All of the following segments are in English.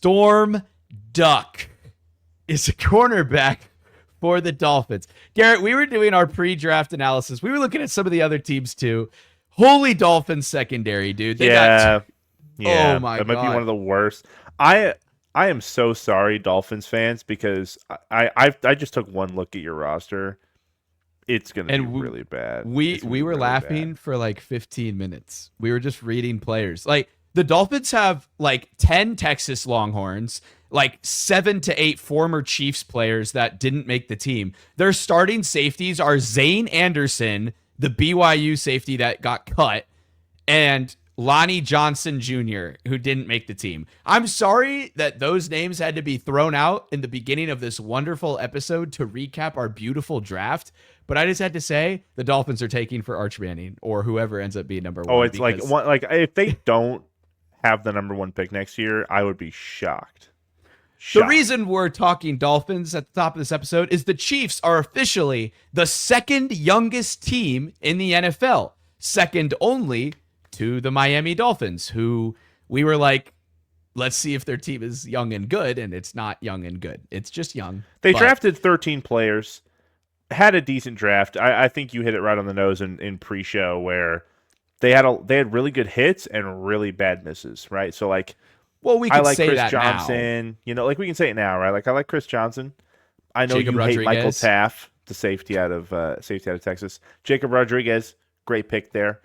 Storm Duck is a cornerback for the Dolphins. Garrett, we were doing our pre-draft analysis. We were looking at some of the other teams too. Holy Dolphins secondary, dude. They got yeah. Oh my That might God. be one of the worst. I am so sorry, Dolphins fans, because I just took one look at your roster. It's gonna be really bad. We were really laughing for like 15 minutes. We were just reading players. Like the Dolphins have like 10 Texas Longhorns, like 7 to 8 former Chiefs players that didn't make the team. Their starting safeties are Zane Anderson, the BYU safety that got cut, and Lonnie Johnson Jr., who didn't make the team. I'm sorry that those names had to be thrown out in the beginning of this wonderful episode to recap our beautiful draft, but I just had to say the Dolphins are taking for Arch Manning or whoever ends up being number one. Oh, it's like if they don't have the number one pick next year, I would be shocked. The reason we're talking Dolphins at the top of this episode is the Chiefs are officially the second youngest team in the NFL, second only to the Miami Dolphins, who we were like, let's see if their team is young and good, and it's not young and good. It's just young. They drafted 13 players, had a decent draft. I think you hit it right on the nose in pre-show where they had really good hits and really bad misses, right? So like, well, we can I like say Chris that Johnson. now. You know, like we can say it now, right? Like I like Chris Johnson. I know Jacob you Rodriguez. hate Michael Taft, the safety out of Texas. Jacob Rodriguez, great pick there.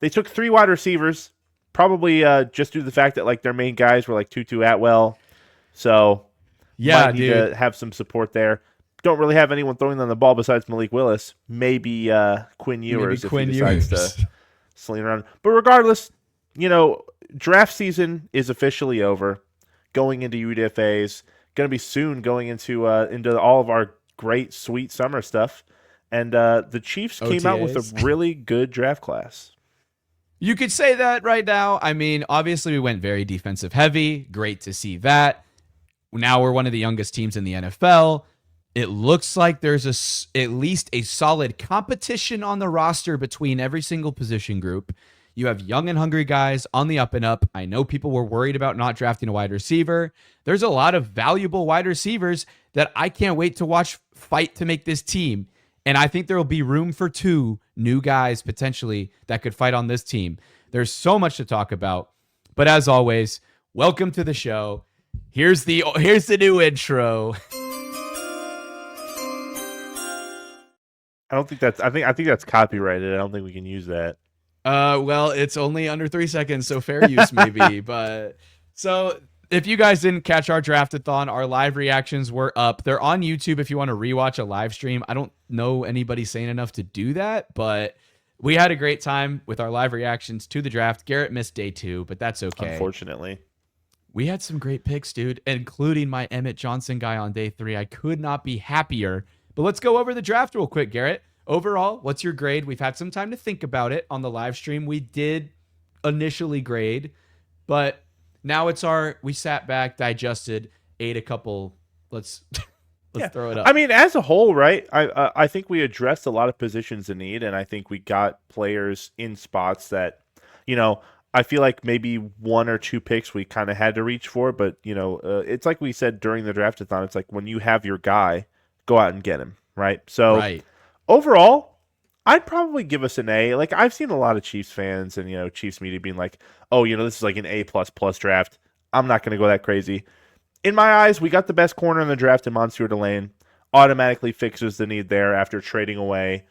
They took 3 wide receivers, probably just due to the fact that like their main guys were like Tutu Atwell. So might need to have some support there. Don't really have anyone throwing them the ball besides Malik Willis. Maybe Quinn Ewers if he decides to sling around. But regardless, you know, draft season is officially over. Going into UDFAs, going to be soon going into all of our great, sweet summer stuff. And the Chiefs came out with a really good draft class. You could say that right now. I mean, obviously we went very defensive heavy. Great to see that. Now we're one of the youngest teams in the NFL. It looks like there's at least a solid competition on the roster between every single position group. You have young and hungry guys on the up and up. I know people were worried about not drafting a wide receiver. There's a lot of valuable wide receivers that I can't wait to watch fight to make this team. And I think there will be room for 2 new guys potentially that could fight on this team. There's so much to talk about. But as always, welcome to the show. Here's the new intro. I think that's copyrighted. I don't think we can use that. Well, it's only under 3 seconds, so fair use maybe. But so if you guys didn't catch our draftathon, our live reactions were up. They're on YouTube if you want to rewatch a live stream. I don't know anybody sane enough to do that, but we had a great time with our live reactions to the draft. Garrett missed day 2, but that's okay. Unfortunately. We had some great picks, dude, including my Emmett Johnson guy on day 3. I could not be happier. But let's go over the draft real quick, Garrett. Overall, what's your grade? We've had some time to think about it on the live stream. We did initially grade, but now we sat back, digested, ate a couple. Let's throw it up. I mean, as a whole, right? I think we addressed a lot of positions in need, and I think we got players in spots that, you know, I feel like maybe 1 or 2 picks we kind of had to reach for, but you know, it's like we said during the draftathon. It's like when you have your guy, go out and get him, right? So overall, I'd probably give us an A. Like I've seen a lot of Chiefs fans and, you know, Chiefs media being like, oh, you know, this is like an A++ draft. I'm not going to go that crazy. In my eyes, we got the best corner in the draft in Monsieur Delane. Automatically fixes the need there after trading away,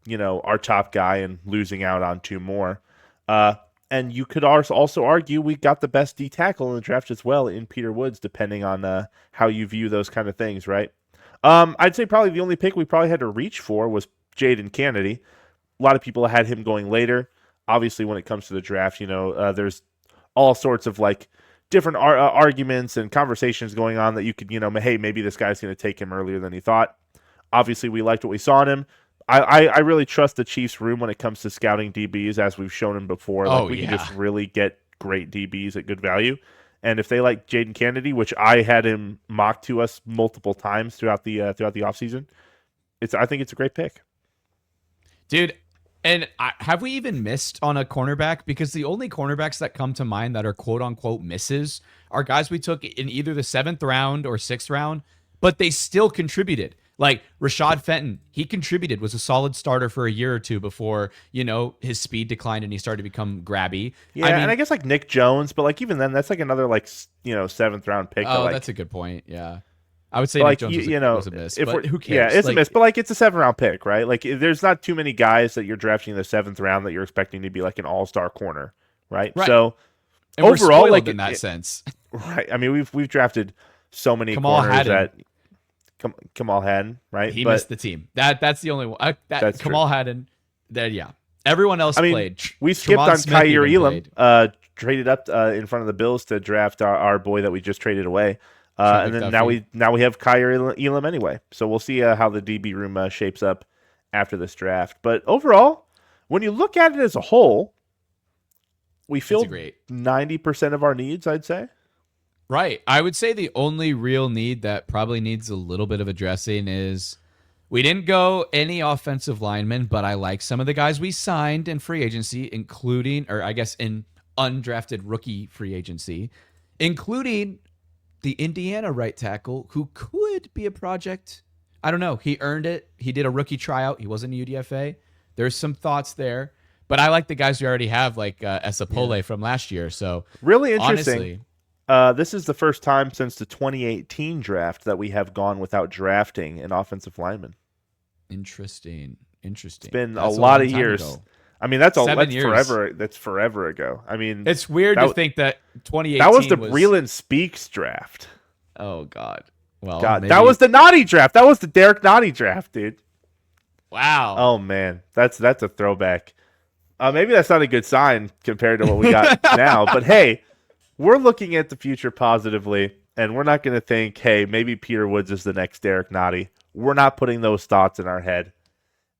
you know, our top guy and losing out on 2 more. And you could also argue we got the best D tackle in the draft as well in Peter Woods, depending on how you view those kind of things, right? I'd say probably the only pick we probably had to reach for was Jayden Kennedy. A lot of people had him going later. Obviously, when it comes to the draft, you know, there's all sorts of like different arguments and conversations going on that you could, you know, hey, maybe this guy's going to take him earlier than he thought. Obviously, we liked what we saw in him. I really trust the Chiefs' room when it comes to scouting DBs, as we've shown him before. Like, we can just really get great DBs at good value. And if they like Jayden Kennedy, which I had him mocked to us multiple times throughout the offseason, I think it's a great pick. Dude, And have we even missed on a cornerback? Because the only cornerbacks that come to mind that are quote unquote misses are guys we took in either the 7th round or 6th round, but they still contributed. Like Rashad Fenton, he contributed, was a solid starter for a year or two before, his speed declined and he started to become grabby. Yeah, and I guess like Nick Jones, but like even then, that's like another 7th round pick. Oh, that's a good point. Yeah. I would say Nick Jones was a miss, but who cares? Yeah, it's a miss, but like it's a 7th round pick, right? Like there's not too many guys that you're drafting in the 7th round that you're expecting to be like an all-star corner, right? So and overall, like in that sense, right? I mean, we've drafted so many corners that Kamal Hadden, right? He missed the team. That's the only one. That's Kamal Hadden. Everyone else played. We skipped on Kaiir Elam, traded up in front of the Bills to draft our boy that we just traded away. And then now we have Kaiir Elam anyway. So we'll see how the DB room shapes up after this draft. But overall, when you look at it as a whole, we filled 90% of our needs, I'd say. Right. I would say the only real need that probably needs a little bit of addressing is we didn't go any offensive linemen, but I like some of the guys we signed in free agency, including, or I guess in undrafted rookie free agency, including the Indiana right tackle, who could be a project. I don't know. He earned it. He did a rookie tryout. He wasn't a UDFA. There's some thoughts there. But I like the guys we already have, like Esapole from last year. So really interesting. Honestly, this is the first time since the 2018 draft that we have gone without drafting an offensive lineman. Interesting. It's been a lot of years. Ago. I mean, that's forever. That's forever ago. I mean, it's weird to think that 2018 that was the Breland Speaks draft. Oh God. Well, that was the Naughty draft. That was the Derek Naughty draft, dude. Wow. Oh man, that's a throwback. Maybe that's not a good sign compared to what we got now. But hey, we're looking at the future positively, and we're not going to think, hey, maybe Peter Woods is the next Derek Naughty. We're not putting those thoughts in our head.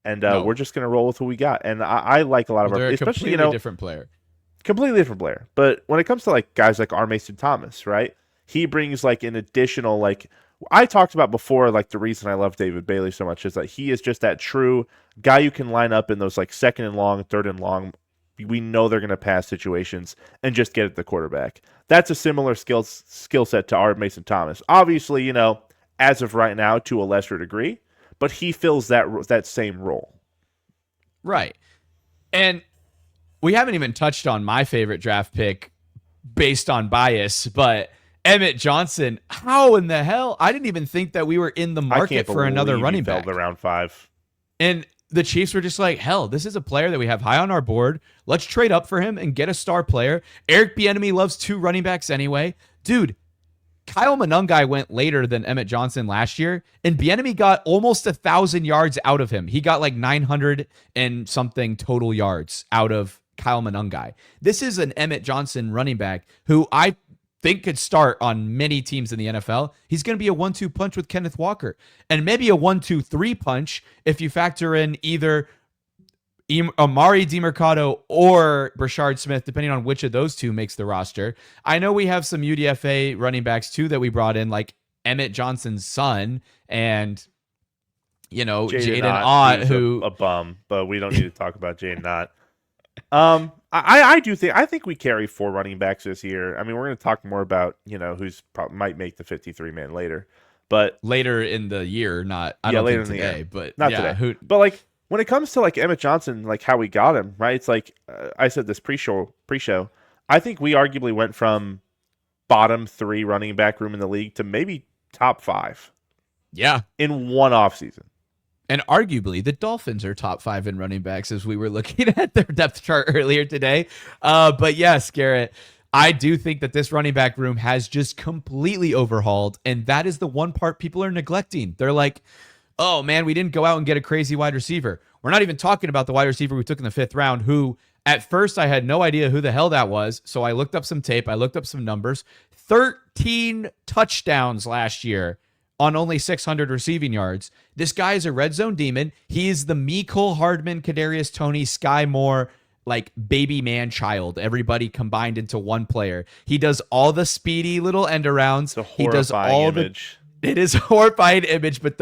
And we're just going to roll with who we got. And I like a lot of our, especially, completely different player. Completely different player. But when it comes to like guys like R. Mason Thomas, right? He brings like an additional, like I talked about before, like the reason I love David Bailey so much is that he is just that true guy you can line up in those like 2nd and long, 3rd and long. We know they're going to pass situations and just get at the quarterback. That's a similar skill set to R. Mason Thomas. Obviously, as of right now, to a lesser degree. But he fills that same role. Right. And we haven't even touched on my favorite draft pick based on bias, but Emmett Johnson, how in the hell? I didn't even think that we were in the market for another running back. Fell to round 5. And the Chiefs were just like, hell, this is a player that we have high on our board. Let's trade up for him and get a star player. Eric Bieniemy loves 2 running backs anyway. Dude, Kyle Monangai went later than Emmett Johnson last year, and Bieniemy got almost 1,000 yards out of him. He got like 900 and something total yards out of Kyle Monangai. This is an Emmett Johnson running back who I think could start on many teams in the NFL. He's going to be a 1-2 punch with Kenneth Walker, and maybe a 1-2-3 punch if you factor in either Amari DiMercado or Brashard Smith, depending on which of those two makes the roster. I know we have some UDFA running backs too that we brought in, like Emmett Johnson's son and Jadyn Ott, who a bum, but we don't need to talk about Jadyn Ott. I think we carry 4 running backs this year. I mean, we're going to talk more about who's might make the 53-man later, but later in the year, not don't think today, but not today. But like, when it comes to like Emmett Johnson, like how we got him, right? It's like I said this pre-show. I think we arguably went from bottom 3 running back room in the league to maybe top 5. Yeah, in one offseason. And arguably, the Dolphins are top 5 in running backs as we were looking at their depth chart earlier today. But yes, Garrett, I do think that this running back room has just completely overhauled, and that is the one part people are neglecting. They're like, oh man, we didn't go out and get a crazy wide receiver. We're not even talking about the wide receiver we took in the 5th round, who at first I had no idea who the hell that was. So I looked up some tape. I looked up some numbers. 13 touchdowns last year on only 600 receiving yards. This guy is a red zone demon. He is the Mecole Hardman, Kadarius Toney, Sky Moore, like baby man child, everybody combined into one player. He does all the speedy little end arounds. It's a horrifying image. It is a horrifying image, but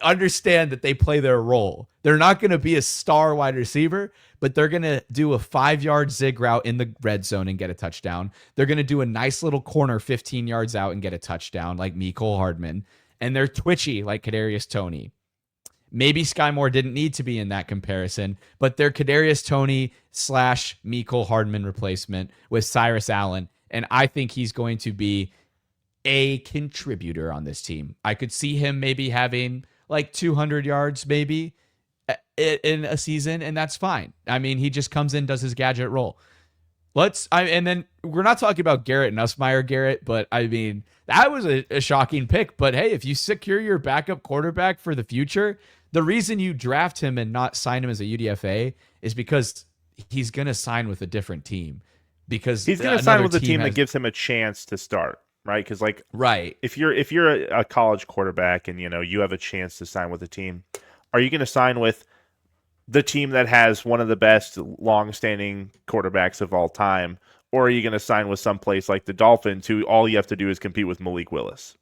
understand that they play their role. They're not going to be a star wide receiver, but they're going to do a 5-yard zig route in the red zone and get a touchdown. They're going to do a nice little corner 15 yards out and get a touchdown like Mecole Hardman. And they're twitchy like Kadarius Toney. Maybe Sky Moore didn't need to be in that comparison, but they're Kadarius Toney / Mecole Hardman replacement with Cyrus Allen. And I think he's going to be a contributor on this team. I could see him maybe having like 200 yards maybe in a season, and that's fine. I mean, he just comes in, does his gadget role. And then we're not talking about Garett Nussmeier, Garett, but I mean, that was a shocking pick. But hey, if you secure your backup quarterback for the future, the reason you draft him and not sign him as a UDFA is because he's going to sign with a different team. Because he's going to sign with a team that gives him a chance to start. Right, because right, if you're a college quarterback and you have a chance to sign with a team, are you going to sign with the team that has one of the best long-standing quarterbacks of all time, or are you going to sign with some place like the Dolphins, who all you have to do is compete with Malik Willis?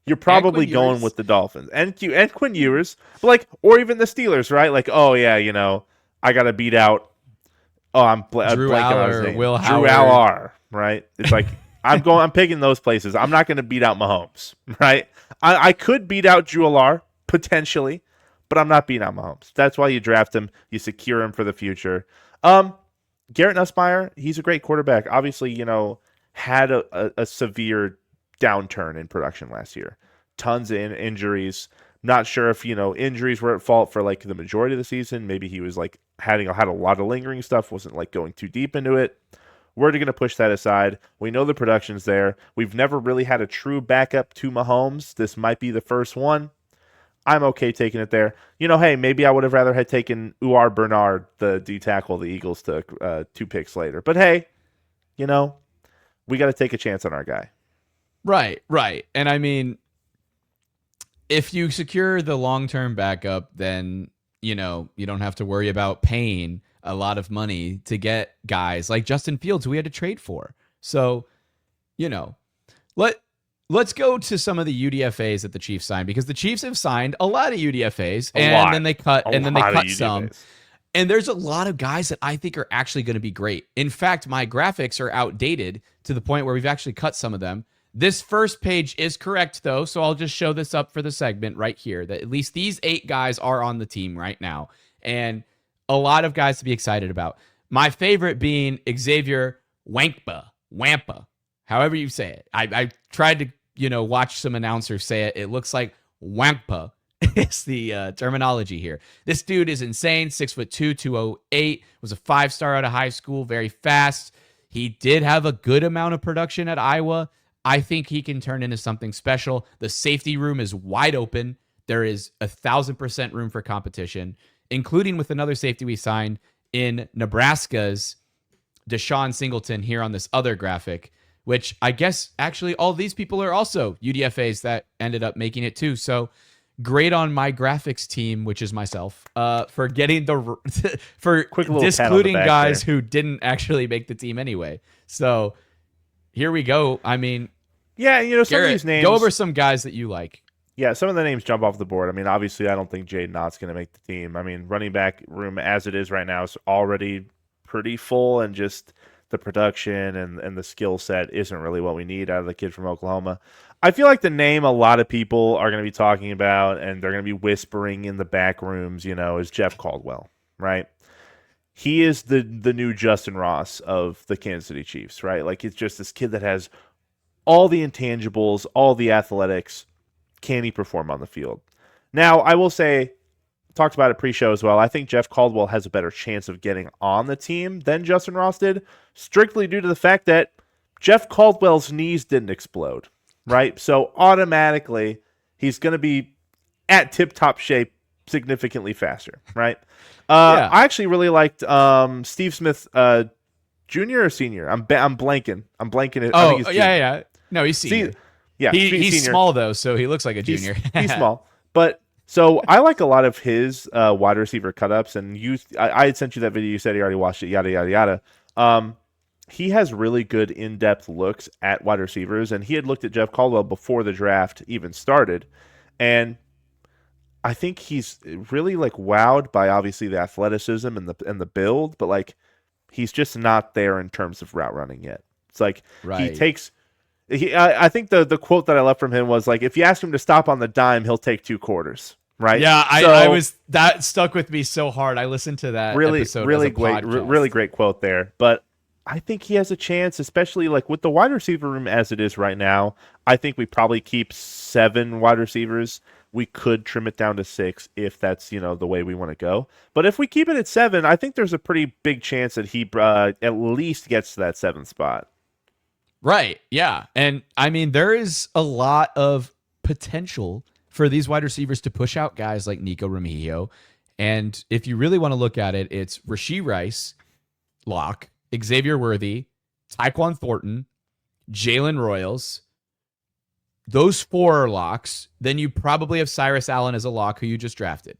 You're probably going with the Dolphins and Quinn Ewers, but or even the Steelers, right? Like, oh yeah, I got to beat out. Oh, I'm Drew Aller, Will Drew Howard. Aller, right? It's like. I'm picking those places. I'm not going to beat out Mahomes, right? I could beat out Drew Aller, potentially, but I'm not beating out Mahomes. That's why you draft him. You secure him for the future. Garett Nussmeier, he's a great quarterback. Obviously, had a severe downturn in production last year. Tons of injuries. Not sure if, injuries were at fault for the majority of the season. Maybe he was had a lot of lingering stuff, wasn't going too deep into it. We're going to push that aside. We know the production's there. We've never really had a true backup to Mahomes. This might be the first one. I'm okay taking it there. Hey, maybe I would have rather had taken Uar Bernard, the D tackle the Eagles took 2 picks later. But hey, we got to take a chance on our guy. Right. And I mean, if you secure the long-term backup, then, you don't have to worry about paying a lot of money to get guys like Justin Fields, who we had to trade for. So, let's go to some of the UDFAs that the Chiefs signed, because the Chiefs have signed a lot of UDFAs then they cut some. And there's a lot of guys that I think are actually going to be great. In fact, my graphics are outdated to the point where we've actually cut some of them. This first page is correct though, so I'll just show this up for the segment right here, that at least these 8 guys are on the team right now. And a lot of guys to be excited about. My favorite being Xavier Nwankpa, however you say it. I tried to, watch some announcers say it. It looks like Nwankpa is the terminology here. This dude is insane. 6'2", 208. Was a 5-star out of high school. Very fast. He did have a good amount of production at Iowa. I think he can turn into something special. The safety room is wide open. There is 1,000% room for competition, including with another safety we signed in Nebraska's Deshon Singleton here on this other graphic, which I guess actually all these people are also UDFAs that ended up making it too. So great on my graphics team, which is myself, for getting for discluding guys who didn't actually make the team anyway. So here we go. I mean, yeah, some Garett, of these names. Go over some guys that you like. Yeah, some of the names jump off the board. I mean, obviously, I don't think Jadyn Ott's going to make the team. I mean, running back room as it is right now is already pretty full, and just the production and the skill set isn't really what we need out of the kid from Oklahoma. I feel like the name a lot of people are going to be talking about, and they're going to be whispering in the back rooms, is Jeff Caldwell, right? He is the new Justin Ross of the Kansas City Chiefs, right? It's just this kid that has all the intangibles, all the athletics. Can he perform on the field? Now, I will say, talked about it pre-show as well, I think Jeff Caldwell has a better chance of getting on the team than Justin Ross did, strictly due to the fact that Jeff Caldwell's knees didn't explode, right? So automatically, he's going to be at tip-top shape significantly faster, right? Yeah. I actually really liked Steve Smith Jr. or Senior. I'm blanking. I think he's yeah. No, he's Senior. He's small though, so he looks like a junior. He's small, but so I like a lot of his wide receiver cut-ups, and I had sent you that video. You said he already watched it. Yada yada yada. He has really good in-depth looks at wide receivers, and he had looked at Jeff Caldwell before the draft even started, and I think he's really like wowed by obviously the athleticism and the build, but like he's just not there in terms of route running yet. It's like he Right. takes. I think the quote that I left from him was like, if you ask him to stop on the dime, he'll take 2 quarters. Right. Yeah, So, I was that stuck with me so hard. I listened to that episode really as a great, podcast. really great quote there. But I think he has a chance, especially like with the wide receiver room as it is right now. I think we probably keep 7 wide receivers. We could trim it down to 6 if that's the way we want to go. But if we keep it at 7, I think there's a pretty big chance that he at least gets to that 7th spot. Right. Yeah. And I mean, there is a lot of potential for these wide receivers to push out guys like Nico Remigio. And if you really want to look at it, it's Rashee Rice, lock, Xavier Worthy, Tyquan Thornton, Jalen Royals. Those 4 are locks. Then you probably have Cyrus Allen as a lock who you just drafted.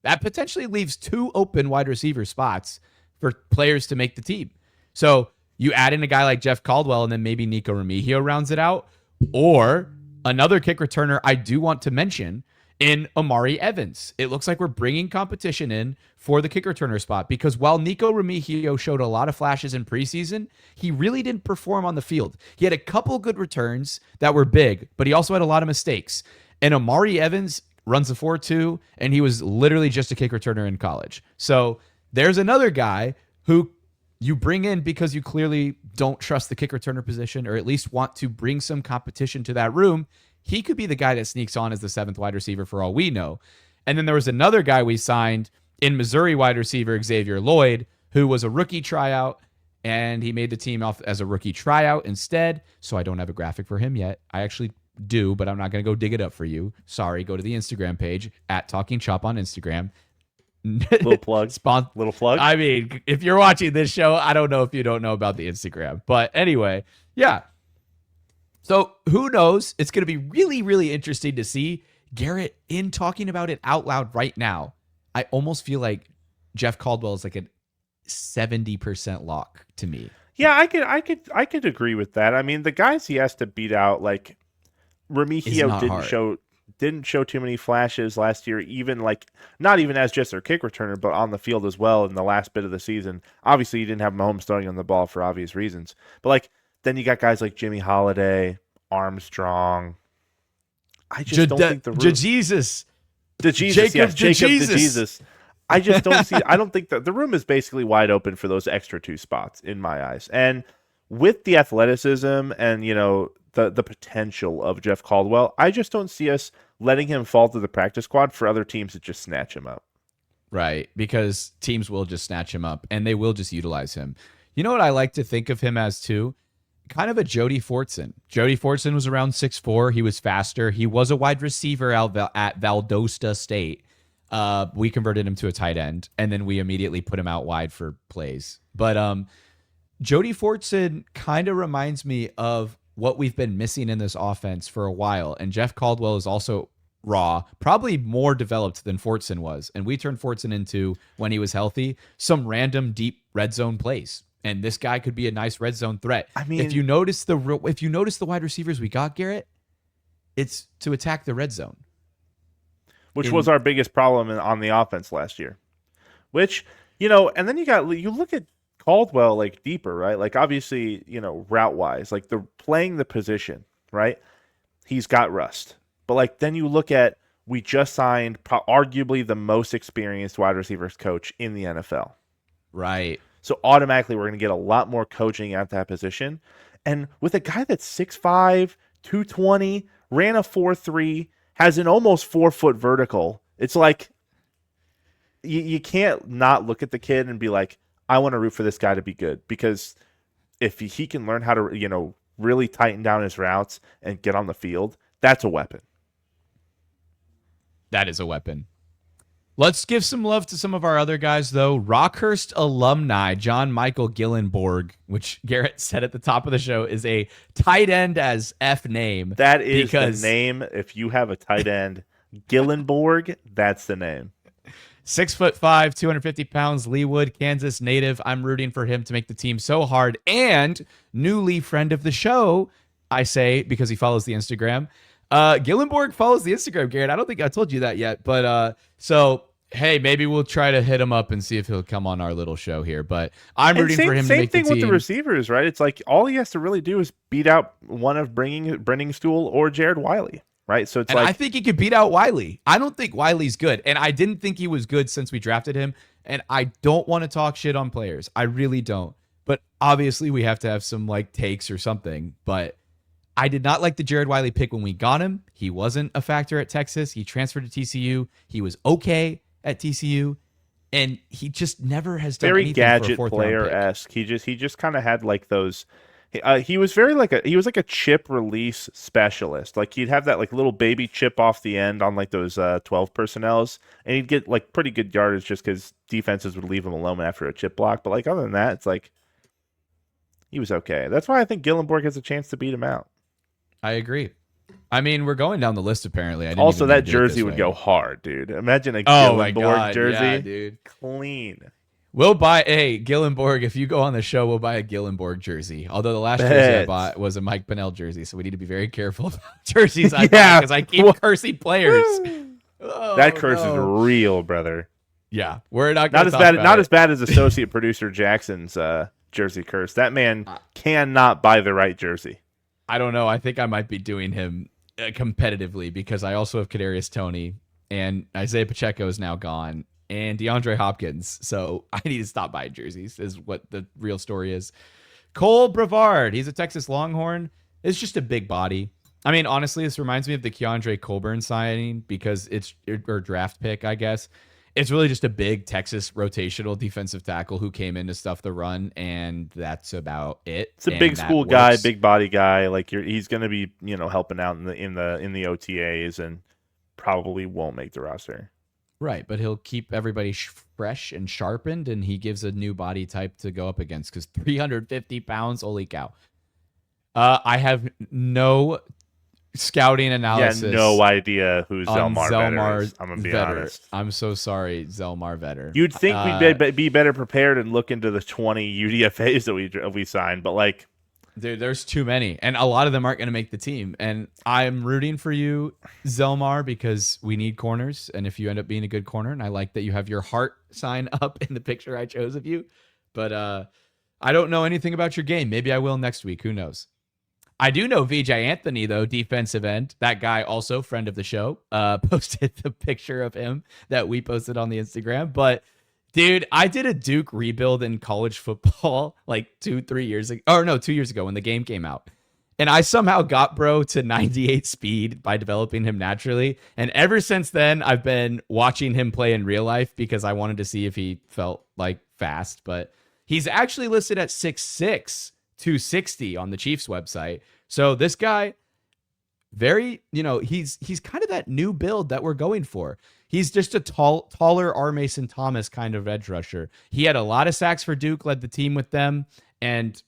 That potentially leaves 2 open wide receiver spots for players to make the team. So you add in a guy like Jeff Caldwell and then maybe Nico Remigio rounds it out. Or another kick returner I do want to mention in Amari Evans. It looks like we're bringing competition in for the kick returner spot because while Nico Remigio showed a lot of flashes in preseason, he really didn't perform on the field. He had a couple good returns that were big, but he also had a lot of mistakes. And Amari Evans runs a 4.2, and he was literally just a kick returner in college. So there's another guy who you bring in because you clearly don't trust the kick returner position or at least want to bring some competition to that room. He could be the guy that sneaks on as the 7th wide receiver for all we know. And then there was another guy we signed in Missouri wide receiver Xavier Lloyd, who was a rookie tryout, and he made the team off as a rookie tryout instead. So I don't have a graphic for him yet. I actually do, but I'm not going to go dig it up for you. Sorry, go to the Instagram page at Talkin Chop on Instagram. Little plug. Little plug. I mean, if you're watching this show, I don't know if you don't know about the Instagram. But anyway, yeah. So who knows? It's going to be really, really interesting to see. Garett, in talking about it out loud right now, I almost feel like Jeff Caldwell is like a 70% lock to me. Yeah, I could agree with that. I mean, the guys he has to beat out, like Remigio didn't show too many flashes last year, even like not even as just their kick returner, but on the field as well in the last bit of the season. Obviously, you didn't have Mahomes throwing on the ball for obvious reasons. But like then you got guys like Jimmy Holiday, Armstrong. I just don't think the room. Jesus. Jacob Jesus. I just don't see. I don't think that the room is basically wide open for those extra 2 spots in my eyes. And with the athleticism and the potential of Jeff Caldwell, I just don't see us letting him fall to the practice squad for other teams to just snatch him up. Right, because teams will just snatch him up and they will just utilize him. You know what I like to think of him as too? Kind of a Jody Fortson. Jody Fortson was around 6'4". He was faster. He was a wide receiver at Valdosta State. We converted him to a tight end, and then we immediately put him out wide for plays. But Jody Fortson kind of reminds me of what we've been missing in this offense for a while. And Jeff Caldwell is also raw, probably more developed than Fortson was. And we turned Fortson into, when he was healthy, some random deep red zone plays. And this guy could be a nice red zone threat. I mean, if you notice the wide receivers we got, Garett, it's to attack the red zone, which was our biggest problem on the offense last year. Which, and then you look at Caldwell like deeper, right? Like obviously, route wise, like the playing the position, right? He's got rust. But like then you look at, we just signed arguably the most experienced wide receivers coach in the NFL. Right. So automatically we're going to get a lot more coaching at that position. And with a guy that's 6'5", 220, ran a 4.3, has an almost 4-foot vertical, it's like you can't not look at the kid and be like, I want to root for this guy to be good, because if he can learn how to, really tighten down his routes and get on the field, that's a weapon. That is a weapon. Let's give some love to some of our other guys, though. Rockhurst alumni, John Michael Gyllenborg, which Garett said at the top of the show is a tight end as F name. That is the name. If you have a tight end, Gyllenborg, that's the name. 6'5", 250 pounds, Leawood, Kansas native. I'm rooting for him to make the team so hard. And newly friend of the show, I say, because he follows the Instagram, Gyllenborg follows the Instagram, Garrett. I don't think I told you that yet, but so hey, maybe we'll try to hit him up and see if he'll come on our little show here. But I'm rooting for him to make the team. Same thing with the receivers, right? It's like all he has to really do is beat out one of Brenning Stool or Jared Wiley, right? So it's I think he could beat out Wiley. I don't think Wiley's good, and I didn't think he was good since we drafted him. And I don't want to talk shit on players. I really don't. But obviously, we have to have some like takes or something. But I did not like the Jared Wiley pick when we got him. He wasn't a factor at Texas. He transferred to TCU. He was okay at TCU, and he just never has done very anything gadget for a player-esque. He just kind of had like those. He was like a chip release specialist. Like he'd have that like little baby chip off the end on like those 12 personnels, and he'd get like pretty good yardage just because defenses would leave him alone after a chip block. But like other than that, it's like he was okay. That's why I think Gyllenborg has a chance to beat him out. I agree. I mean, we're going down the list apparently. Also, that jersey would go hard, dude. Imagine a Gyllenborg jersey. Yeah, dude. Clean. We'll buy Gyllenborg. If you go on the show, we'll buy a Gyllenborg jersey. Although the last jersey I bought was a Mike Pennell jersey, so we need to be very careful about jerseys I buy because I keep cursing players. That curse is real, brother. Yeah, we're not as bad as associate producer Jackson's jersey curse. That man cannot buy the right jersey. I don't know. I think I might be doing him competitively because I also have Kadarius Toney and Isaiah Pacheco is now gone and DeAndre Hopkins. So I need to stop buying jerseys is what the real story is. Cole Brevard. He's a Texas Longhorn. It's just a big body. I mean, honestly, this reminds me of the Keandre Colburn signing because it's or draft pick, I guess. It's really just a big Texas rotational defensive tackle who came in to stuff the run, and that's about it. It's a big school guy, big body guy. Like he's going to be, helping out in the OTAs, and probably won't make the roster. Right, but he'll keep everybody fresh and sharpened, and he gives a new body type to go up against. Because 350 pounds, holy cow! I have no scouting analysis. Yeah, no idea who Zelmar Vedder is. I'm gonna be honest. I'm so sorry, Zelmar Vedder. You'd think we'd be better prepared and look into the 20 UDFAs that we signed, but like, dude, there's too many, and a lot of them aren't gonna make the team. And I'm rooting for you, Zelmar, because we need corners. And if you end up being a good corner, and I like that you have your heart sign up in the picture I chose of you, but I don't know anything about your game. Maybe I will next week. Who knows? I do know VJ Anthony, though, defensive end. That guy, also friend of the show, posted the picture of him that we posted on the Instagram. But, dude, I did a Duke rebuild in college football like 2 years ago when the game came out. And I somehow got bro to 98 speed by developing him naturally. And ever since then, I've been watching him play in real life because I wanted to see if he felt like fast. But he's actually listed at 6'6", 260 on the Chiefs website. So this guy, he's kind of that new build that we're going for. He's just a taller R. Mason Thomas kind of edge rusher. He had a lot of sacks for Duke, led the team with them, and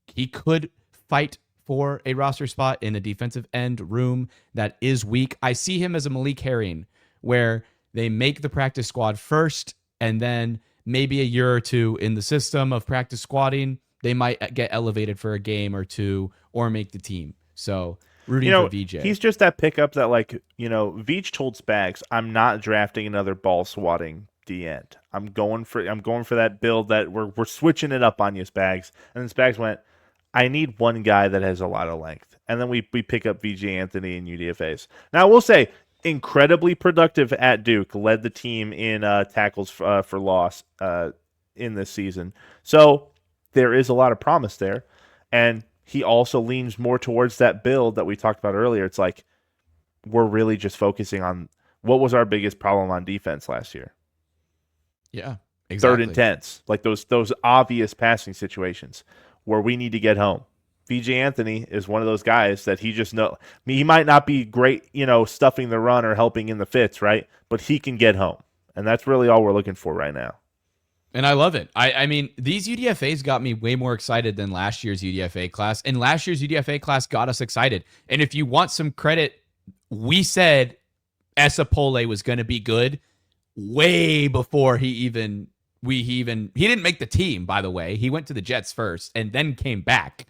he could fight for a roster spot in a defensive end room that is weak. I see him as a Malik Herring, where they make the practice squad first, and then maybe a year or two in the system of practice squatting, they might get elevated for a game or two or make the team. So rooting for VJ. He's just that pickup that Veach told Spags, I'm not drafting another ball swatting D end. I'm going for that build that we're switching it up on you, Spags. And then Spags went, I need one guy that has a lot of length. And then we pick up VJ Anthony and UDFAs. Now I will say, incredibly productive at Duke, led the team in tackles for loss in this season. So there is a lot of promise there. And he also leans more towards that build that we talked about earlier. It's like we're really just focusing on what was our biggest problem on defense last year. Yeah, exactly. 3rd and 10s, like those obvious passing situations where we need to get home. VJ Anthony is one of those guys that he just know. I mean, he might not be great, stuffing the run or helping in the fits, right? But he can get home. And that's really all we're looking for right now. And I love it. I mean, these UDFAs got me way more excited than last year's UDFA class. And last year's UDFA class got us excited. And if you want some credit, we said Esapole was going to be good way before he didn't make the team, by the way. He went to the Jets first and then came back.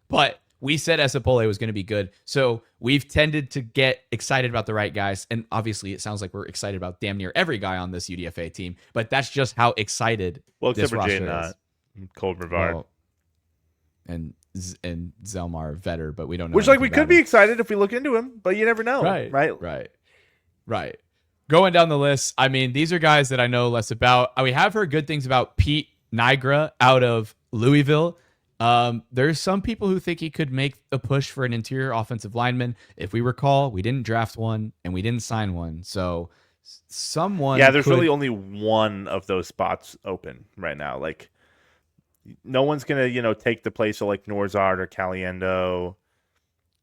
But we said Esapole was going to be good. So we've tended to get excited about the right guys. And obviously it sounds like we're excited about damn near every guy on this UDFA team, but that's just how excited except this for roster Jadyn is. Ott, Cold Brevard. Well, and Zelmar, Vedder, but we don't know. Which, like, we could be excited if we look into him, but you never know. Right. Going down the list, I mean, these are guys that I know less about. We have heard good things about Pete Nygra out of Louisville. There's some people who think he could make a push for an interior offensive lineman. If we recall, we didn't draft one and we didn't sign one. So someone there's really only one of those spots open right now. Like, no one's gonna, take the place of like Norzard or Caliendo.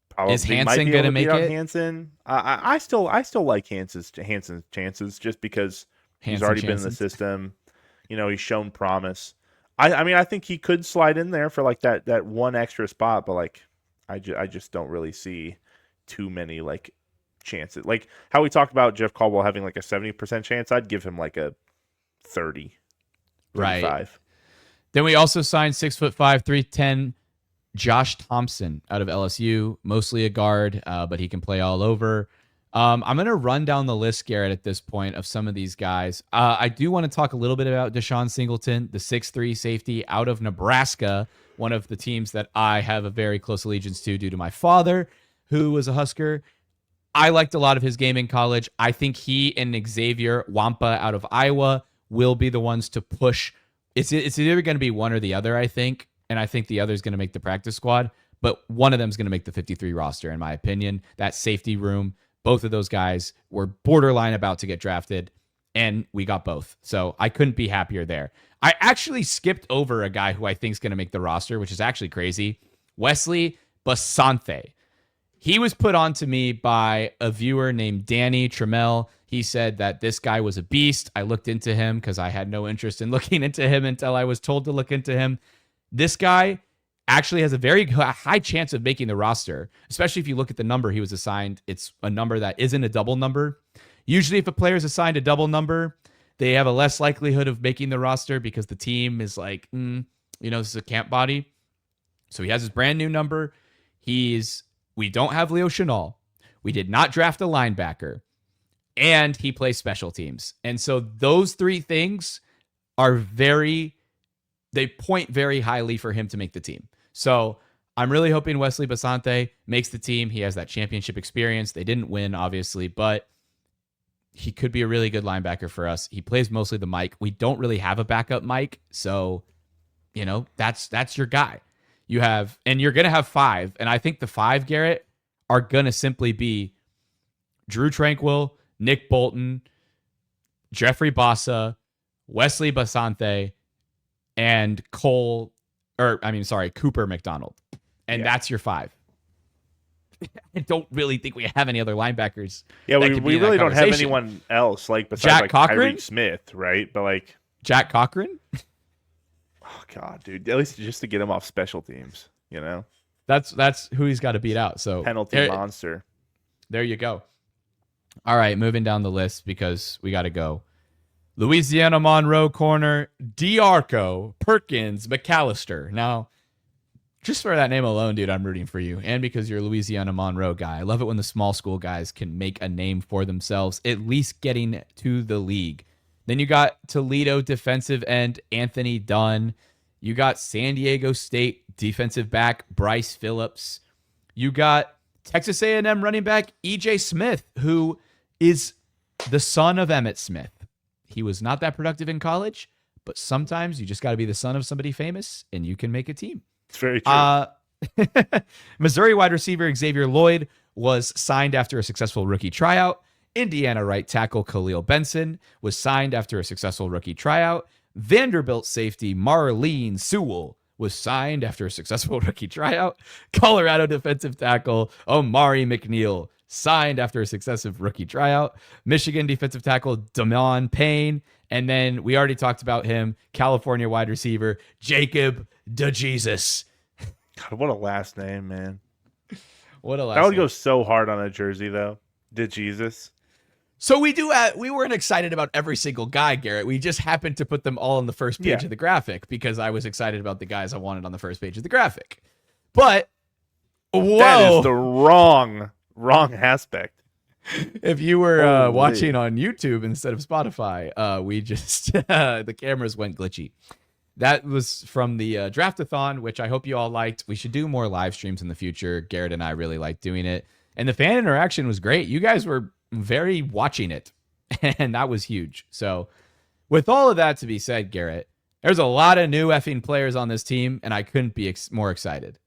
Probably is Hansen gonna make it? Hansen. I still like Hansen's chances just because he's already been in the system. He's shown promise. I mean, I think he could slide in there for like that one extra spot, but like I just don't really see too many like chances. Like how we talked about Jeff Caldwell having like a 70% chance, I'd give him like a 30, 35. Right. Then we also signed 6'5", 310 Josh Thompson out of LSU, mostly a guard, but he can play all over. I'm going to run down the list, Garrett, at this point of some of these guys. I do want to talk a little bit about Deshon Singleton, the 6'3 safety out of Nebraska, one of the teams that I have a very close allegiance to due to my father, who was a Husker. I liked a lot of his game in college. I think he and Xavier Nwankpa out of Iowa will be the ones to push. It's either going to be one or the other, I think. And I think the other is going to make the practice squad, but one of them is going to make the 53 roster, in my opinion. That safety room, both of those guys were borderline about to get drafted, and we got both. So I couldn't be happier there. I actually skipped over a guy who I think is going to make the roster, which is actually crazy. Wesley Bissainthe. He was put on to me by a viewer named Danny Trammell. He said that this guy was a beast. I looked into him because I had no interest in looking into him until I was told to look into him. This guy actually has a very high chance of making the roster, especially if you look at the number he was assigned. It's a number that isn't a double number. Usually if a player is assigned a double number, they have a less likelihood of making the roster because the team is like, this is a camp body. So he has his brand new number. We don't have Leo Chenal. We did not draft a linebacker. And he plays special teams. And so those three things are they point very highly for him to make the team. So I'm really hoping Wesley Bissainthe makes the team. He has that championship experience. They didn't win, obviously, but he could be a really good linebacker for us. He plays mostly the Mike. We don't really have a backup Mike, so that's your guy. You're gonna have 5, and I think the 5, Garrett, are gonna simply be Drew Tranquil, Nick Bolton, Jeffrey Bassa, Wesley Bissainthe, and Cooper McDonald. And that's your 5. I don't really think we have any other linebackers. Yeah, we really don't have anyone else besides Jack Cochran? Tyreek Smith, right? But Jack Cochran? Oh God, dude! At least just to get him off special teams, That's who he's got to beat out. So penalty monster. There you go. All right, moving down the list because we got to go. Louisiana-Monroe corner, D'Arco Perkins-McCallister. Now, just for that name alone, dude, I'm rooting for you. And because you're a Louisiana-Monroe guy. I love it when the small school guys can make a name for themselves, at least getting to the league. Then you got Toledo defensive end Anthony Dunn. You got San Diego State defensive back Bryce Phillips. You got Texas A&M running back EJ Smith, who is the son of Emmitt Smith. He was not that productive in college, but sometimes you just got to be the son of somebody famous and you can make a team. It's very true. Missouri wide receiver Xavier Lloyd was signed after a successful rookie tryout. Indiana right tackle Khalil Benson was signed after a successful rookie tryout. Vanderbilt safety Marlene Sewell was signed after a successful rookie tryout. Colorado defensive tackle Omari McNeil signed after a successive rookie tryout. Michigan defensive tackle Damon Payne. And then we already talked about him, California wide receiver Jacob DeJesus. God, what a last name, man. What a last name. That would name. go so hard on a jersey, though. DeJesus. So we weren't excited about every single guy, Garrett. We just happened to put them all on the first page of the graphic because I was excited about the guys I wanted on the first page of the graphic. But Whoa! That is the wrong aspect. If you were watching on YouTube instead of Spotify, we just the cameras went glitchy. That was from the Draftathon, which I hope you all liked. We should do more live streams in the future. Garrett and I really liked doing it. And the fan interaction was great. You guys were very watching it, and that was huge. So with all of that to be said, Garrett, there's a lot of new effing players on this team, and I couldn't be more excited.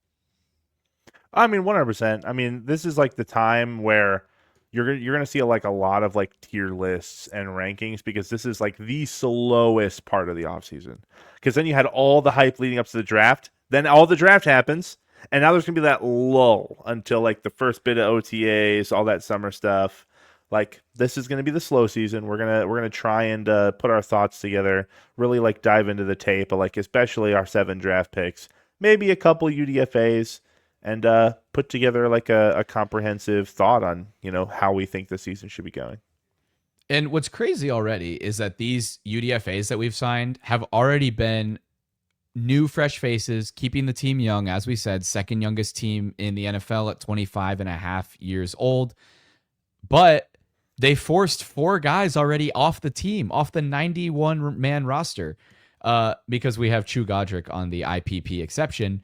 I mean, 100%. I mean, this is like the time where you're gonna see like a lot of like tier lists and rankings, because this is like the slowest part of the offseason. Because then you had all the hype leading up to the draft, then all the draft happens, and now there's gonna be that lull until like the first bit of OTAs, all that summer stuff. Like, this is gonna be the slow season. We're gonna try and put our thoughts together, really like dive into the tape, but like especially our 7 draft picks, maybe a couple UDFAs. And put together like a comprehensive thought on, how we think the season should be going. And what's crazy already is that these UDFAs that we've signed have already been new, fresh faces, keeping the team young. As we said, second youngest team in the NFL at 25 and a half years old. But they forced 4 guys already off the team, off the 91-man roster, because we have Chu Godric on the IPP exception.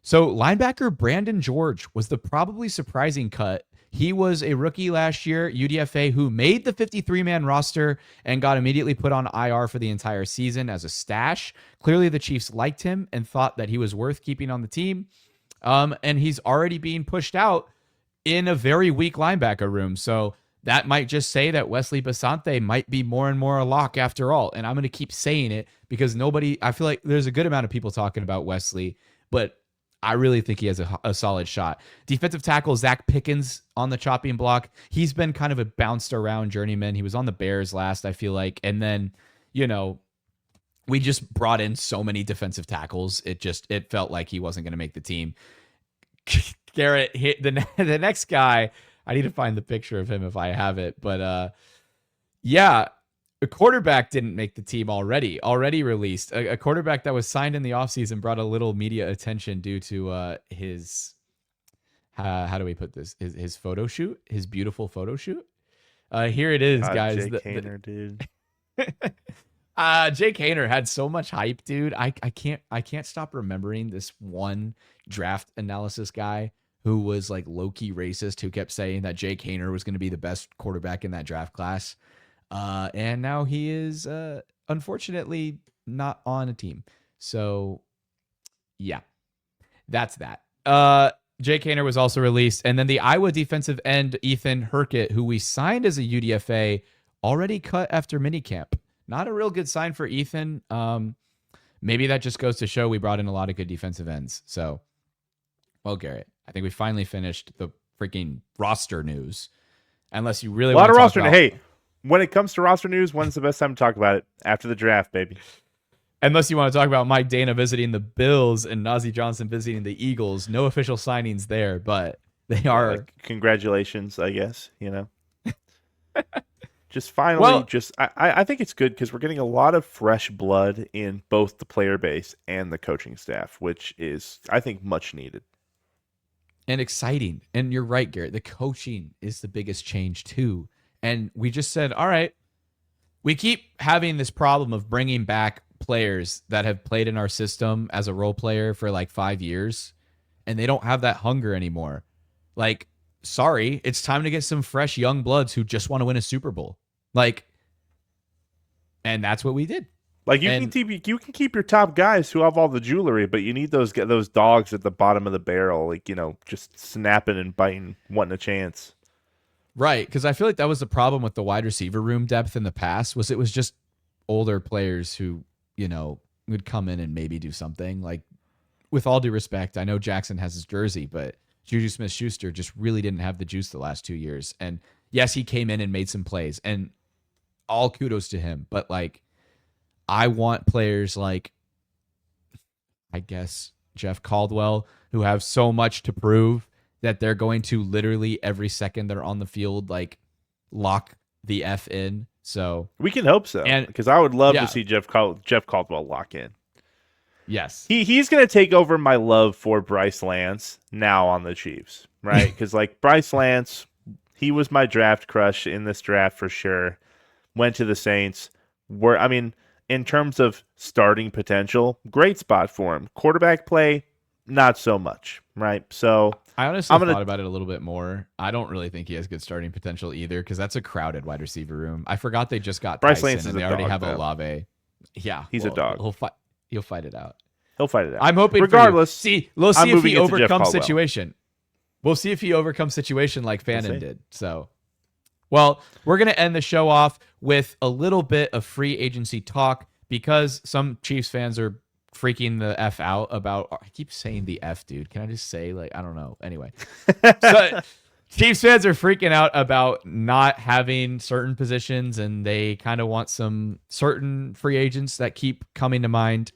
So linebacker Brandon George was the probably surprising cut. He was a rookie last year, UDFA, who made the 53-man roster and got immediately put on IR for the entire season as a stash. Clearly the Chiefs liked him and thought that he was worth keeping on the team. And he's already being pushed out in a very weak linebacker room. So that might just say that Wesley Bissainthe might be more and more a lock after all. And I'm going to keep saying it because I feel like there's a good amount of people talking about Wesley, but I really think he has a solid shot. Defensive tackle Zach Pickens on the chopping block. He's been kind of a bounced around journeyman. He was on the Bears last, I feel like. And then, we just brought in so many defensive tackles. It felt like he wasn't going to make the team. Garrett hit the next guy. I need to find the picture of him if I have it. But yeah. A quarterback didn't make the team already released. A quarterback that was signed in the offseason brought a little media attention due to his, how do we put this? His photo shoot, his beautiful photo shoot. Here it is, guys. Jake Haener, dude. Jake Haener had so much hype, dude. I can't stop remembering this one draft analysis guy who was like low-key racist, who kept saying that Jake Haener was going to be the best quarterback in that draft class. And now he is, unfortunately, not on a team. So, yeah, that's that. Jake Haener was also released. And then the Iowa defensive end, Ethan Herkett, who we signed as a UDFA, already cut after minicamp. Not a real good sign for Ethan. Maybe that just goes to show we brought in a lot of good defensive ends. So, well, Garrett, I think we finally finished the freaking roster news. Unless you really want to talk about... Hey, when it comes to roster news, when's the best time to talk about it? After the draft, baby. Unless you want to talk about Mike Dana visiting the Bills and Najee Johnson visiting the Eagles. No official signings there, but they are... congratulations, I guess, Just finally, I think it's good because we're getting a lot of fresh blood in both the player base and the coaching staff, which is, I think, much needed. And exciting. And you're right, Garrett. The coaching is the biggest change, too. And we just said, all right, we keep having this problem of bringing back players that have played in our system as a role player for like 5 years, and they don't have that hunger anymore. Like, sorry, it's time to get some fresh young bloods who just want to win a Super Bowl. And that's what we did. Like, you can keep your top guys who have all the jewelry, but you need those dogs at the bottom of the barrel, just snapping and biting, wanting a chance. Right, because I feel like that was the problem with the wide receiver room depth in the past, was it was just older players who, would come in and maybe do something. Like, with all due respect, I know Jackson has his jersey, but Juju Smith-Schuster just really didn't have the juice the last 2 years. And yes, he came in and made some plays, and all kudos to him. But, I want players like, I guess, Jeff Caldwell, who have so much to prove that they're going to literally every second they're on the field, lock the F in. So we can hope so, because I would love to see Jeff Caldwell lock in. Yes. He's going to take over my love for Bryce Lance now on the Chiefs, right? Because like Bryce Lance, he was my draft crush in this draft for sure. Went to the Saints. In terms of starting potential, great spot for him. Quarterback play, not so much, right? So I honestly thought about it a little bit more. I don't really think he has good starting potential either because that's a crowded wide receiver room. I forgot they just got Bryce Tyson Lance and they already have Olave. Yeah, he's a dog. He'll fight it out. He'll fight it out. I'm hoping. Regardless, we'll see if he overcomes situation. We'll see if he overcomes situation like Fannin did. So, well, we're gonna end the show off with a little bit of free agency talk because some Chiefs fans are freaking the F out about. I keep saying the F, dude. Can I just say I don't know? Anyway, so Chiefs fans are freaking out about not having certain positions, and they kind of want some certain free agents that keep coming to mind.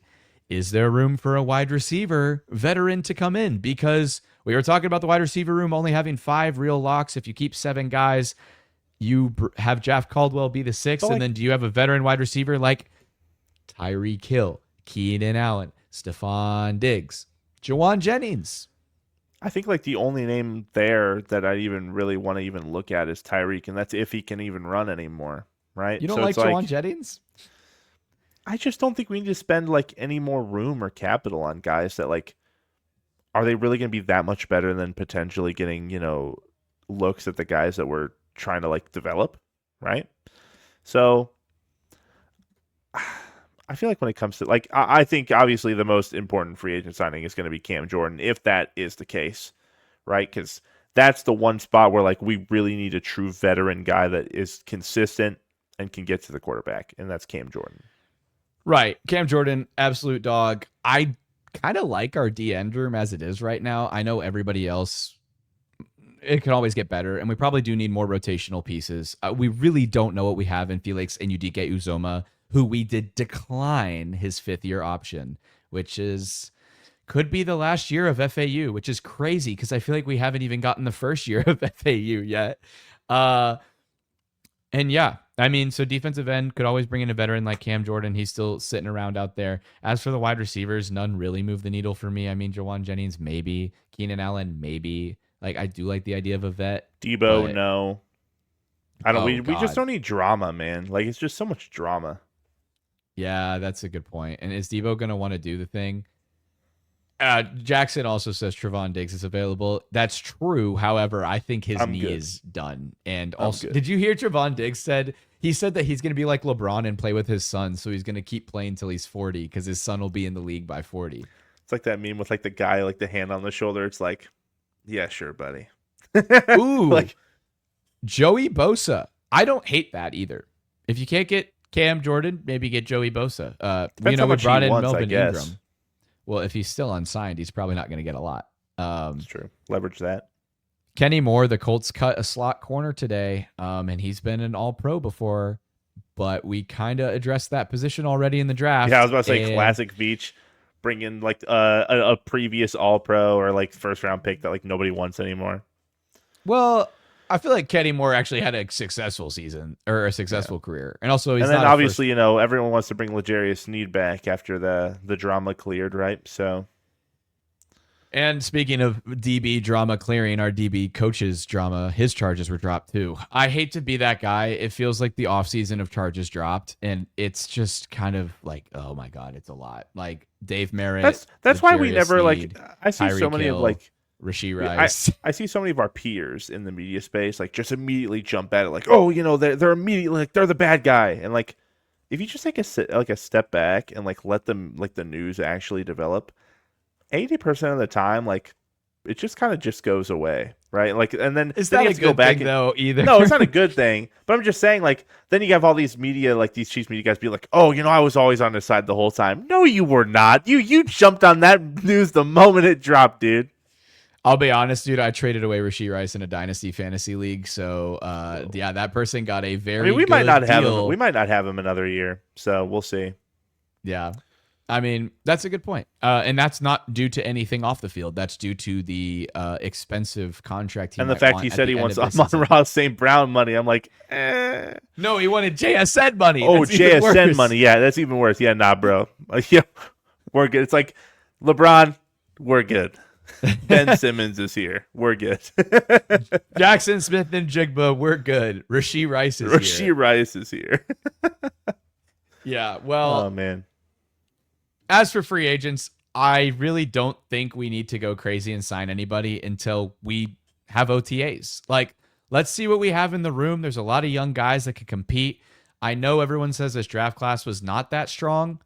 Is there room for a wide receiver veteran to come in? Because we were talking about the wide receiver room only having 5 real locks. If you keep 7 guys, you have Jeff Caldwell be the 6th, and then do you have a veteran wide receiver like Tyreek Hill, Keenan Allen, Stephon Diggs, Jauan Jennings? I think like the only name there that I even really want to even look at is Tyreek, and that's if he can even run anymore, right? You don't like Jauan Jennings? I just don't think we need to spend like any more room or capital on guys that like, are they really going to be that much better than potentially getting, looks at the guys that we're trying to like develop, right? So I feel like when it comes to like, I think obviously the most important free agent signing is going to be Cam Jordan, if that is the case, right? Because that's the one spot where like we really need a true veteran guy that is consistent and can get to the quarterback, and that's Cam Jordan. Right. Cam Jordan, absolute dog. I kind of like our D-end room as it is right now. I know everybody else, it can always get better, and we probably do need more rotational pieces. We really don't know what we have in Felix and Udike Uzoma, who we did decline his 5th-year option, which could be the last year of FAU, which is crazy because I feel like we haven't even gotten the first year of FAU yet. And yeah, so defensive end could always bring in a veteran like Cam Jordan. He's still sitting around out there. As for the wide receivers, none really move the needle for me. Jauan Jennings, maybe. Keenan Allen, maybe. Like, I do like the idea of a vet. Debo, no. I don't. We just don't need drama, man. Like, it's just so much drama. Yeah, that's a good point. And is Debo going to want to do the thing? Jackson also says Trevon Diggs is available. That's true. However, I think his knee is done. And also, did you hear Trevon Diggs said that he's going to be like LeBron and play with his son. So he's going to keep playing till he's 40 because his son will be in the league by 40. It's like that meme with like the guy, like the hand on the shoulder. It's like, yeah, sure, buddy. Ooh, like Joey Bosa. I don't hate that either. If you can't get Cam Jordan, maybe get Joey Bosa. We brought in Melvin Ingram. Well, if he's still unsigned, he's probably not going to get a lot. That's true. Leverage that. Kenny Moore, the Colts cut a slot corner today, and he's been an all-pro before, but we kind of addressed that position already in the draft. Yeah, I was about to say classic Beach, bring in like a previous all-pro or like first-round pick that like nobody wants anymore. Well, I feel like Kenny Moore actually had a successful season or a successful career, and also he's not obviously everyone wants to bring L'Jarius Sneed back after the drama cleared, right? So, and speaking of DB drama clearing, our DB coach's drama, his charges were dropped too. I hate to be that guy. It feels like the offseason of charges dropped, and it's just kind of like, oh my god, it's a lot. Like Dave Merritt. That's why we never Sneed, I see so many of like. Rasheed Rice. I see so many of our peers in the media space like just immediately jump at it like, oh, they're immediately like they're the bad guy, and like if you just take a step back and like let them like the news actually develop, 80% of the time like it just kind of just goes away, right? Like, and then it's not a good thing though either. No, it's not a good thing. But I'm just saying like then you have all these media like these Chiefs media guys be like, oh, I was always on his side the whole time. No, you were not. You jumped on that news the moment it dropped, dude. I'll be honest, dude. I traded away Rasheed Rice in a dynasty fantasy league, so yeah, that person got a very. we good might not have deal. him. We might not have him another year, so we'll see. Yeah, that's a good point, and that's not due to anything off the field. That's due to the expensive contract and the fact he said he wants Amon-Ra St. Brown money. I'm like, no, he wanted JSN money. Oh, JSN money. Yeah, that's even worse. Yeah, nah, bro. Yeah. We're good. It's like LeBron, we're good. Ben Simmons is here. We're good. Jackson Smith and Jigba, we're good. Rashee Rice is here. Rashee Rice is here. Yeah, well, oh man. As for free agents, I really don't think we need to go crazy and sign anybody until we have OTAs. Like, let's see what we have in the room. There's a lot of young guys that can compete. I know everyone says this draft class was not that strong,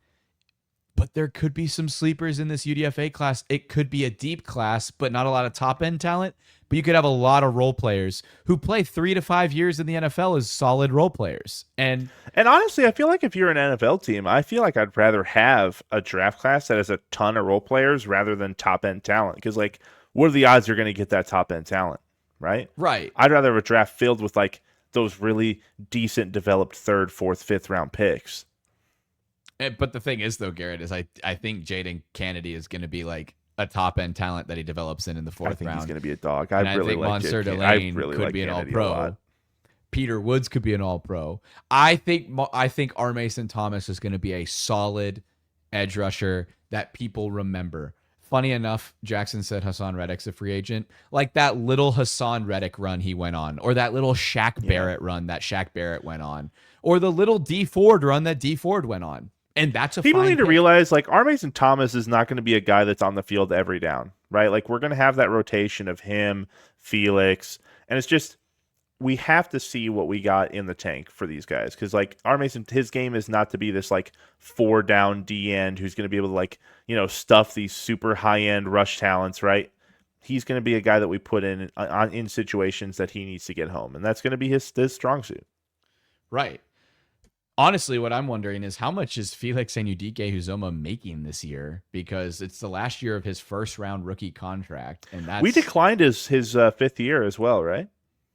but there could be some sleepers in this UDFA class. It could be a deep class, but not a lot of top-end talent. But you could have a lot of role players who play 3 to 5 years in the NFL as solid role players. And honestly, I feel like if you're an NFL team, I feel like I'd rather have a draft class that has a ton of role players rather than top-end talent. Because, like, what are the odds you're going to get that top-end talent, right? Right. I'd rather have a draft filled with, like, those really decent developed 3rd, 4th, 5th round picks. But the thing is, though, Garrett, is I think Jadyn Kennedy is going to be, like, a top-end talent that he develops in the 4th round. I think he's going to be a dog. I think Monsieur Delane could be an all-pro. Peter Woods could be an all-pro. I think R. Mason Thomas is going to be a solid edge rusher that people remember. Funny enough, Jackson said Hassan Reddick's a free agent. Like that little Hassan Reddick run he went on, or that little Shaq Barrett run that Shaq Barrett went on, or the little D Ford run that D Ford went on. And that's a people fine need to pick. realize, like, R. Mason Thomas is not going to be a guy that's on the field every down, right? Like, we're going to have that rotation of him, Felix, and it's just we have to see what we got in the tank for these guys because, like, R. Mason, his game is not to be this like 4-down D end who's going to be able to, like, you know, stuff these super high end rush talents, right? He's going to be a guy that we put in situations that he needs to get home, and that's going to be his strong suit, right? Honestly, what I'm wondering is how much is Felix Anudike-Uzomah making this year? Because it's the last year of his first-round rookie contract, and we declined his 5th year as well, right?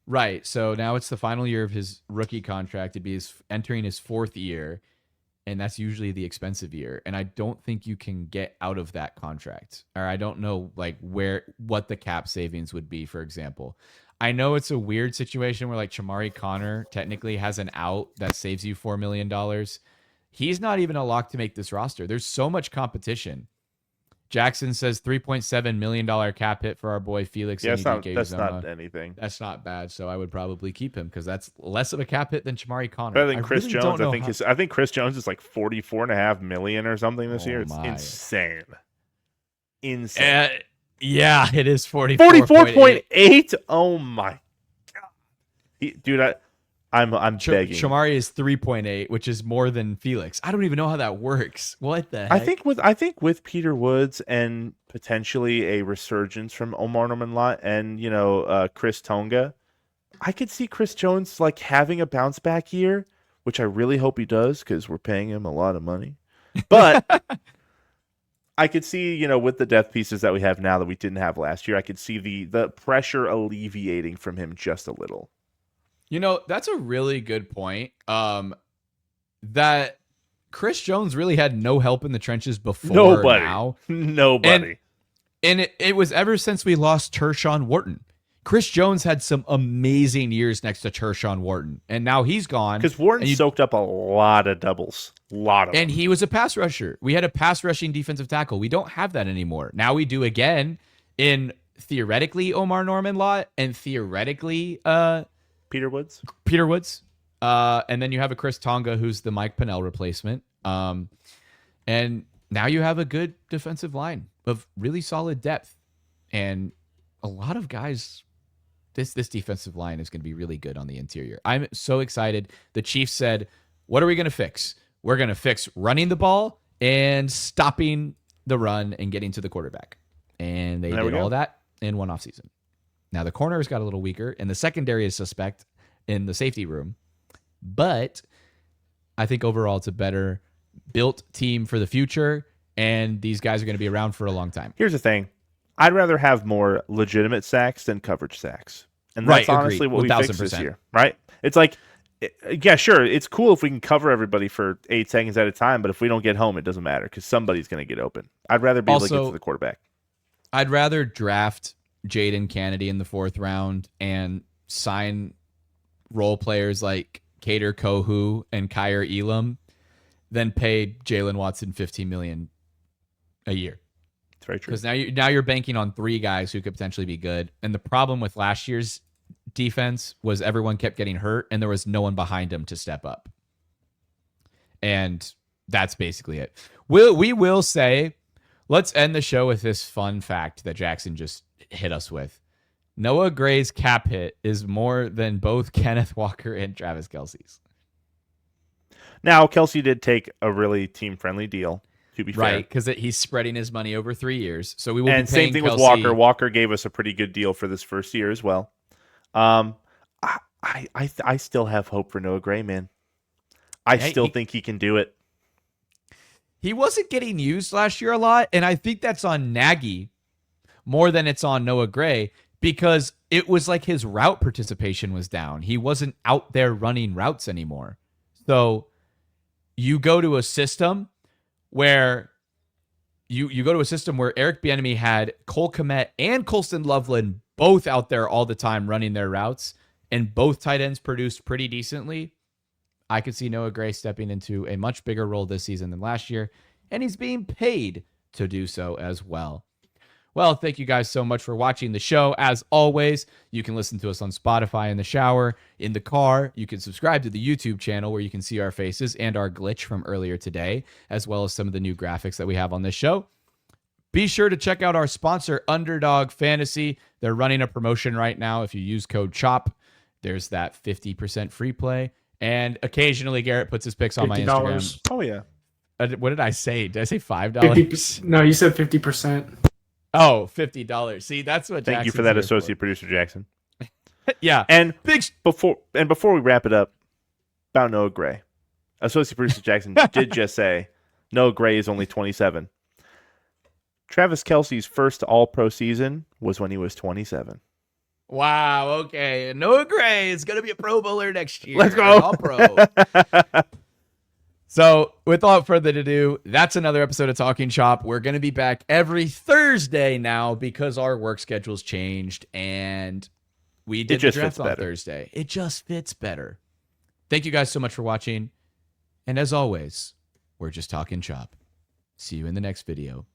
Right. So now it's the final year of his rookie contract. It'd be entering his 4th year, and that's usually the expensive year. And I don't think you can get out of that contract, or I don't know like what the cap savings would be, for example. I know it's a weird situation where like Chamari Connor technically has an out that saves you $4 million. He's not even a lock to make this roster. There's so much competition. Jackson says $3.7 million cap hit for our boy Felix. Yeah, that's not anything. That's not bad. So I would probably keep him because that's less of a cap hit than Chamari Connor. Better than Chris Jones. I think Chris Jones is like $44.5 million or something this year. It's insane. Yeah, it is 44.8. Oh my god, dude! I'm begging. Chamari is 3.8, which is more than Felix. I don't even know how that works. What the heck? I think with Peter Woods and potentially a resurgence from Omar Norman-Lott and Chris Tonga, I could see Chris Jones like having a bounce back year, which I really hope he does because we're paying him a lot of money. But I could see, with the depth pieces that we have now that we didn't have last year, I could see the pressure alleviating from him just a little. That's a really good point. That Chris Jones really had no help in the trenches before. Nobody. And it was ever since we lost Tershawn Wharton. Chris Jones had some amazing years next to Tershawn Wharton, and now he's gone. Because Wharton soaked up a lot of doubles. And he was a pass rusher. We had a pass rushing defensive tackle. We don't have that anymore. Now we do again in theoretically Omar Norman-Lott and theoretically Peter Woods. And then you have a Chris Tonga who's the Mike Pennell replacement. And now you have a good defensive line of really solid depth. And a lot of guys, this defensive line is going to be really good on the interior. I'm so excited. The Chiefs said, what are we going to fix? We're going to fix running the ball and stopping the run and getting to the quarterback. And they did all that in one offseason. Now, the corners got a little weaker, and the secondary is suspect in the safety room. But I think overall it's a better built team for the future, and these guys are going to be around for a long time. Here's the thing. I'd rather have more legitimate sacks than coverage sacks. And that's honestly what we fixed this year, right? It's like, yeah, sure, it's cool if we can cover everybody for 8 seconds at a time, but if we don't get home, it doesn't matter because somebody's going to get open. I'd rather be able to get to the quarterback. I'd rather draft Jadyn Kennedy in the 4th round and sign role players like Kader Kohu and Kyer Elam than pay Jalen Watson $15 million a year. It's very true. Because now you're banking on 3 guys who could potentially be good. And the problem with last year's defense was everyone kept getting hurt and there was no one behind him to step up. And that's basically it. We will say, let's end the show with this fun fact that Jackson just hit us with. Noah Gray's cap hit is more than both Kenneth Walker and Travis Kelce's. Now, Kelce did take a really team-friendly deal, to be fair. Right, because he's spreading his money over 3 years. So we will be paying same thing Kelce. with Walker. Walker gave us a pretty good deal for this first year as well. I still have hope for Noah Gray, man. I still think he can do it. He wasn't getting used last year a lot, and I think that's on Nagy more than it's on Noah Gray because it was like his route participation was down. He wasn't out there running routes anymore. So you go to a system where Eric Bieniemy had Cole Kmet and Colston Loveland both out there all the time running their routes, and both tight ends produced pretty decently. I could see Noah Gray stepping into a much bigger role this season than last year, and he's being paid to do so as well. Well, thank you guys so much for watching the show. As always, you can listen to us on Spotify in the shower, in the car. You can subscribe to the YouTube channel where you can see our faces and our glitch from earlier today, as well as some of the new graphics that we have on this show. Be sure to check out our sponsor, Underdog Fantasy. They're running a promotion right now. If you use code CHOP, there's that 50% free play. And occasionally, Garrett puts his picks on my Instagram. Oh, yeah. What did I say? Did I say $5? No, you said 50%. Oh, $50. See, that's what. Thank you for that, associate producer Jackson. Yeah, and before we wrap it up, about Noah Gray, associate producer Jackson did just say Noah Gray is only 27. Travis Kelce's first All-Pro season was when he was 27. Wow. Okay, Noah Gray is gonna be a Pro Bowler next year. Let's go, All-Pro. So, without further ado, that's another episode of Talkin Chop. We're going to be back every Thursday now because our work schedule's changed and we did the draft on Thursday. It just fits better. Thank you guys so much for watching. And as always, we're just talking chop. See you in the next video.